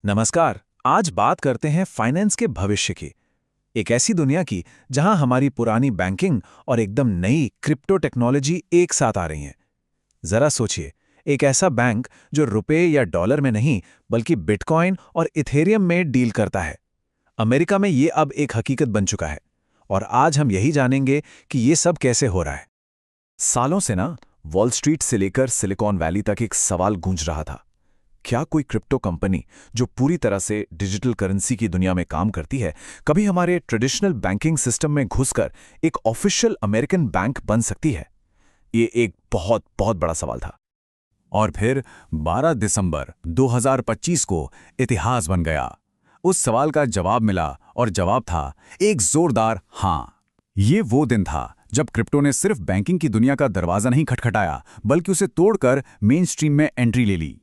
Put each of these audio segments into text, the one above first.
नमस्कार। आज बात करते हैं फाइनेंस के भविष्य की। एक ऐसी दुनिया की जहां हमारी पुरानी बैंकिंग और एकदम नई क्रिप्टो टेक्नोलॉजी एक साथ आ रही हैं। जरा सोचिए, एक ऐसा बैंक जो रुपए या डॉलर में नहीं बल्कि बिटकॉइन और इथेरियम में डील करता है। अमेरिका में ये अब एक हकीकत बन चुका है और आज हम यही जानेंगे कि ये सब कैसे हो रहा है। सालों से ना वॉल स्ट्रीट से लेकर सिलिकॉन वैली तक एक सवाल गूंज रहा था। क्या कोई क्रिप्टो कंपनी जो पूरी तरह से डिजिटल करेंसी की दुनिया में काम करती है, कभी हमारे ट्रेडिशनल बैंकिंग सिस्टम में घुसकर एक ऑफिशियल अमेरिकन बैंक बन सकती है? ये एक बहुत बहुत बड़ा सवाल था। और फिर 12 दिसंबर 2025 को इतिहास बन गया। उस सवाल का जवाब मिला और जवाब था एक जोरदार हां। ये वो दिन था जब क्रिप्टो ने सिर्फ बैंकिंग की दुनिया का दरवाजा नहीं खटखटाया, बल्कि उसे तोड़कर मेन स्ट्रीम में एंट्री ले ली।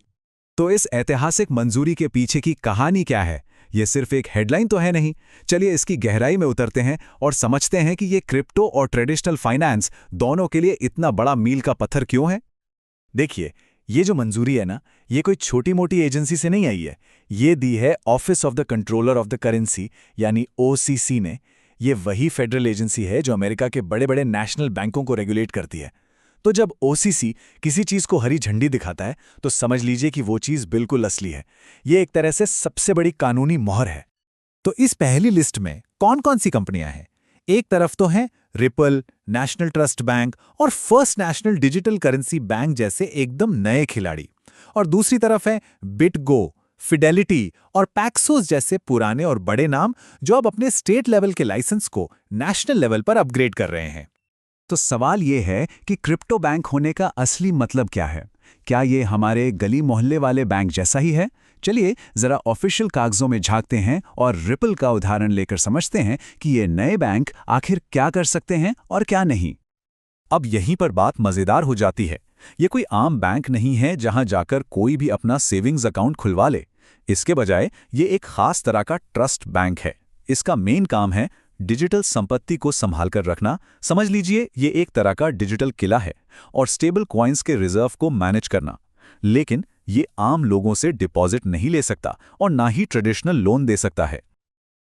तो इस ऐतिहासिक मंजूरी के पीछे की कहानी क्या है? ये सिर्फ एक हेडलाइन तो है नहीं। चलिए इसकी गहराई में उतरते हैं और समझते हैं कि ये क्रिप्टो और ट्रेडिशनल फाइनेंस दोनों के लिए इतना बड़ा मील का पत्थर क्यों है। देखिए, ये जो मंजूरी है ना, ये कोई छोटी मोटी एजेंसी से नहीं आई है। ये दी है office of the controller of the currency यानी ओसीसी ने। ये वही फेडरल एजेंसी है जो अमेरिका के बड़े बड़े नेशनल बैंकों को रेगुलेट करती है। तो जब ओसीसी किसी चीज को हरी झंडी दिखाता है, तो समझ लीजिए कि वो चीज बिल्कुल असली है। ये एक तरह से सबसे बड़ी कानूनी मोहर है। तो इस पहली लिस्ट में कौन कौन सी कंपनियां हैं? एक तरफ तो हैं रिपल, नेशनल ट्रस्ट बैंक और first national digital currency bank जैसे एकदम नए खिलाड़ी। और दूसरी तरफ है बिटगो, फिडेलिटी और पैक्सोस जैसे पुराने और बड़े नाम जो अब अपने स्टेट लेवल के लाइसेंस को नेशनल लेवल पर अपग्रेड कर रहे हैं। तो सवाल ये है कि क्रिप्टो बैंक होने का असली मतलब क्या है? क्या ये हमारे गली मोहल्ले वाले बैंक जैसा ही है? चलिए जरा ऑफिशियल कागजों में झांकते हैं और रिपल का उदाहरण लेकर समझते हैं कि ये नए बैंक आखिर क्या कर सकते हैं और क्या नहीं। अब यहीं पर बात मजेदार हो जाती है। ये कोई आम बैंक नहीं है जहां जाकर कोई भी अपना सेविंग्स अकाउंट खुलवा ले। इसके बजाय ये एक खास तरह का ट्रस्ट बैंक है। इसका मेन काम है डिजिटल संपत्ति को संभाल कर रखना। समझ लीजिए ये एक तरह का डिजिटल किला है। और स्टेबल कॉइन्स के रिजर्व को मैनेज करना। लेकिन ये आम लोगों से डिपॉजिट नहीं ले सकता और ना ही ट्रेडिशनल लोन दे सकता है।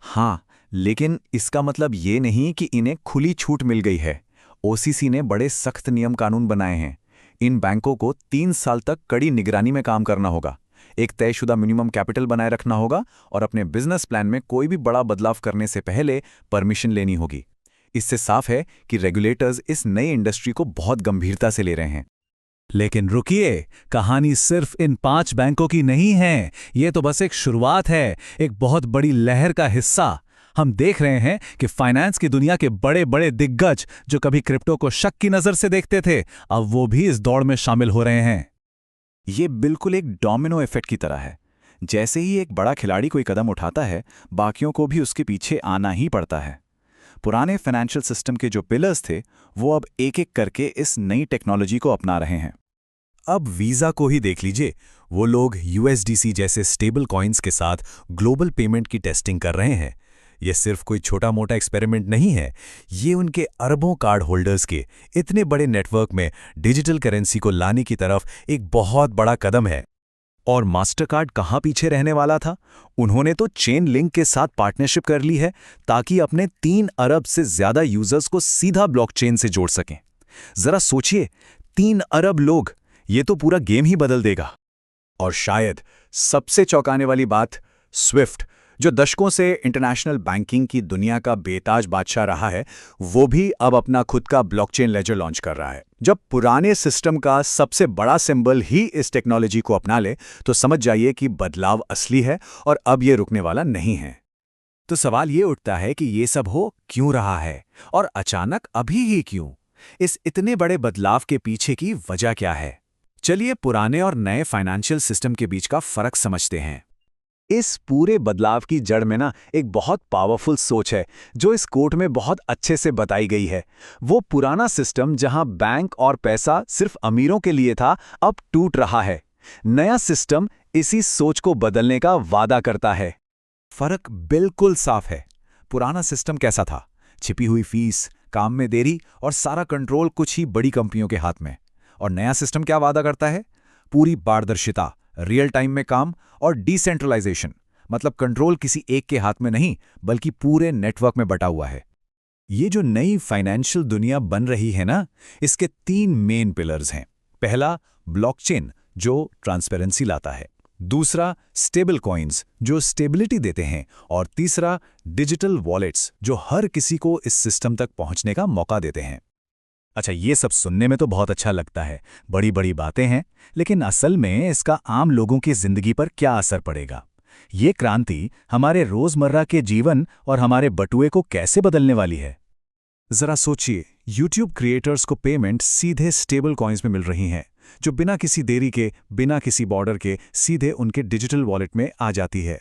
हाँ, लेकिन इसका मतलब ये नहीं कि इन्हें खुली छूट मिल गई है। ओसीसी ने बड़े सख्त नियम कानून बनाए हैं। इन बैंकों को 3 साल तक कड़ी निगरानी में काम करना होगा। एक तयशुदा मिनिमम कैपिटल बनाए रखना होगा और अपने बिजनेस प्लान में कोई भी बड़ा बदलाव करने से पहले परमिशन लेनी होगी। इससे साफ है कि रेगुलेटर्स इस नई इंडस्ट्री को बहुत गंभीरता से ले रहे हैं। लेकिन रुकिए, कहानी सिर्फ इन 5 बैंकों की नहीं है। ये तो बस एक शुरुआत है, एक बहुत बड़ी लहर का हिस्सा। हम देख रहे हैं कि फाइनेंस की दुनिया के बड़े बड़े दिग्गज जो कभी क्रिप्टो को शक की नजर से देखते थे, अब वो भी इस दौड़ में शामिल हो रहे हैं। ये बिल्कुल एक डोमिनो इफेक्ट की तरह है। जैसे ही एक बड़ा खिलाड़ी कोई कदम उठाता है, बाकियों को भी उसके पीछे आना ही पड़ता है। पुराने फाइनेंशियल सिस्टम के जो पिलर्स थे, वो अब एक एक करके इस नई टेक्नोलॉजी को अपना रहे हैं। अब वीजा को ही देख लीजिए। वो लोग यूएसडीसी जैसे स्टेबल कॉइन्स के साथ ग्लोबल पेमेंट की टेस्टिंग कर रहे हैं। ये सिर्फ कोई छोटा मोटा एक्सपेरिमेंट नहीं है। ये उनके अरबों कार्ड होल्डर्स के इतने बड़े नेटवर्क में डिजिटल करेंसी को लाने की तरफ एक बहुत बड़ा कदम है। और मास्टरकार्ड कहाँ पीछे रहने वाला था? उन्होंने तो चेन लिंक के साथ पार्टनरशिप कर ली है ताकि अपने 3 अरब से ज्यादा यूजर्स को सीधा ब्लॉकचेन से जोड़ सकें। जरा सोचिए, 3 अरब लोग, ये तो पूरा गेम ही बदल देगा। और शायद सबसे चौंकाने वाली बात, स्विफ्ट, जो दशकों से इंटरनेशनल बैंकिंग की दुनिया का बेताज बादशाह रहा है, वो भी अब अपना खुद का ब्लॉकचेन लेजर लॉन्च कर रहा है। जब पुराने सिस्टम का सबसे बड़ा सिंबल ही इस टेक्नोलॉजी को अपना ले, तो समझ जाइए कि बदलाव असली है और अब ये रुकने वाला नहीं है। तो सवाल ये उठता है कि ये सब हो क्यों रहा है और अचानक अभी ही क्यों? इस इतने बड़े बदलाव के पीछे की वजह क्या है? चलिए पुराने और नए फाइनेंशियल सिस्टम के बीच का फर्क समझते हैं। इस पूरे बदलाव की जड़ में ना एक बहुत पावरफुल सोच है जो इस कोट में बहुत अच्छे से बताई गई है। वो पुराना सिस्टम जहां बैंक और पैसा सिर्फ अमीरों के लिए था, अब टूट रहा है। नया सिस्टम इसी सोच को बदलने का वादा करता है। फर्क बिल्कुल साफ है। पुराना सिस्टम कैसा था? छिपी हुई फीस, काम में देरी और सारा कंट्रोल कुछ ही बड़ी कंपनियों के हाथ में। और नया सिस्टम क्या वादा करता है? पूरी पारदर्शिता, रियल टाइम में काम और डिसेंट्रलाइजेशन, मतलब कंट्रोल किसी एक के हाथ में नहीं बल्कि पूरे नेटवर्क में बटा हुआ है। ये जो नई फाइनेंशियल दुनिया बन रही है ना, इसके 3 मेन पिलर्स हैं। पहला, ब्लॉकचेन जो ट्रांसपेरेंसी लाता है। दूसरा, स्टेबल कॉइन्स जो स्टेबिलिटी देते हैं। और तीसरा, डिजिटल वॉलेट्स जो हर किसी को इस सिस्टम तक पहुंचने का मौका देते हैं। अच्छा, ये सब सुनने में तो बहुत अच्छा लगता है, बड़ी बड़ी बातें हैं, लेकिन असल में इसका आम लोगों की जिंदगी पर क्या असर पड़ेगा? ये क्रांति हमारे रोजमर्रा के जीवन और हमारे बटुए को कैसे बदलने वाली है? जरा सोचिए, YouTube क्रिएटर्स को पेमेंट सीधे स्टेबल कॉइन्स में मिल रही हैं, जो बिना किसी देरी के, बिना किसी बॉर्डर के सीधे उनके डिजिटल वॉलेट में आ जाती है।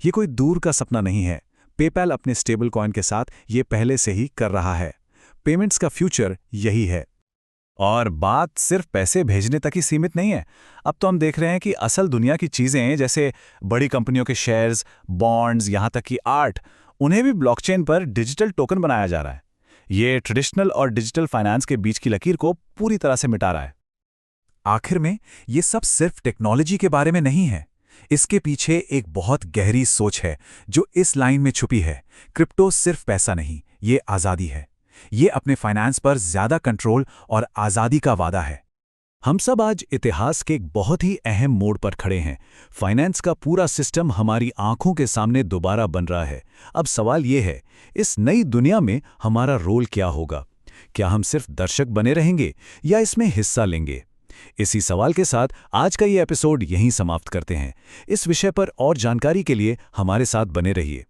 ये कोई दूर का सपना नहीं है। पेपैल अपने स्टेबल कॉइन के साथ ये पहले से ही कर रहा है। पेमेंट्स का फ्यूचर यही है। और बात सिर्फ पैसे भेजने तक ही सीमित नहीं है। अब तो हम देख रहे हैं कि असल दुनिया की चीज़ें, जैसे बड़ी कंपनियों के शेयर्स, बॉन्ड्स, यहाँ तक कि आर्ट, उन्हें भी ब्लॉकचेन पर डिजिटल टोकन बनाया जा रहा है। ये ट्रेडिशनल और डिजिटल फाइनेंस के बीच की लकीर को पूरी तरह से मिटा रहा है। आखिर में ये सब सिर्फ टेक्नोलॉजी के बारे में नहीं है। इसके पीछे एक बहुत गहरी सोच है जो इस लाइन में छुपी है। क्रिप्टो सिर्फ पैसा नहीं, ये आज़ादी है। ये अपने फाइनेंस पर ज़्यादा कंट्रोल और आज़ादी का वादा है। हम सब आज इतिहास के एक बहुत ही अहम मोड़ पर खड़े हैं। फाइनेंस का पूरा सिस्टम हमारी आंखों के सामने दोबारा बन रहा है। अब सवाल ये है, इस नई दुनिया में हमारा रोल क्या होगा? क्या हम सिर्फ दर्शक बने रहेंगे या इसमें हिस्सा लेंगे? इसी सवाल के साथ आज का ये एपिसोड यहीं समाप्त करते हैं। इस विषय पर और जानकारी के लिए हमारे साथ बने रहिए।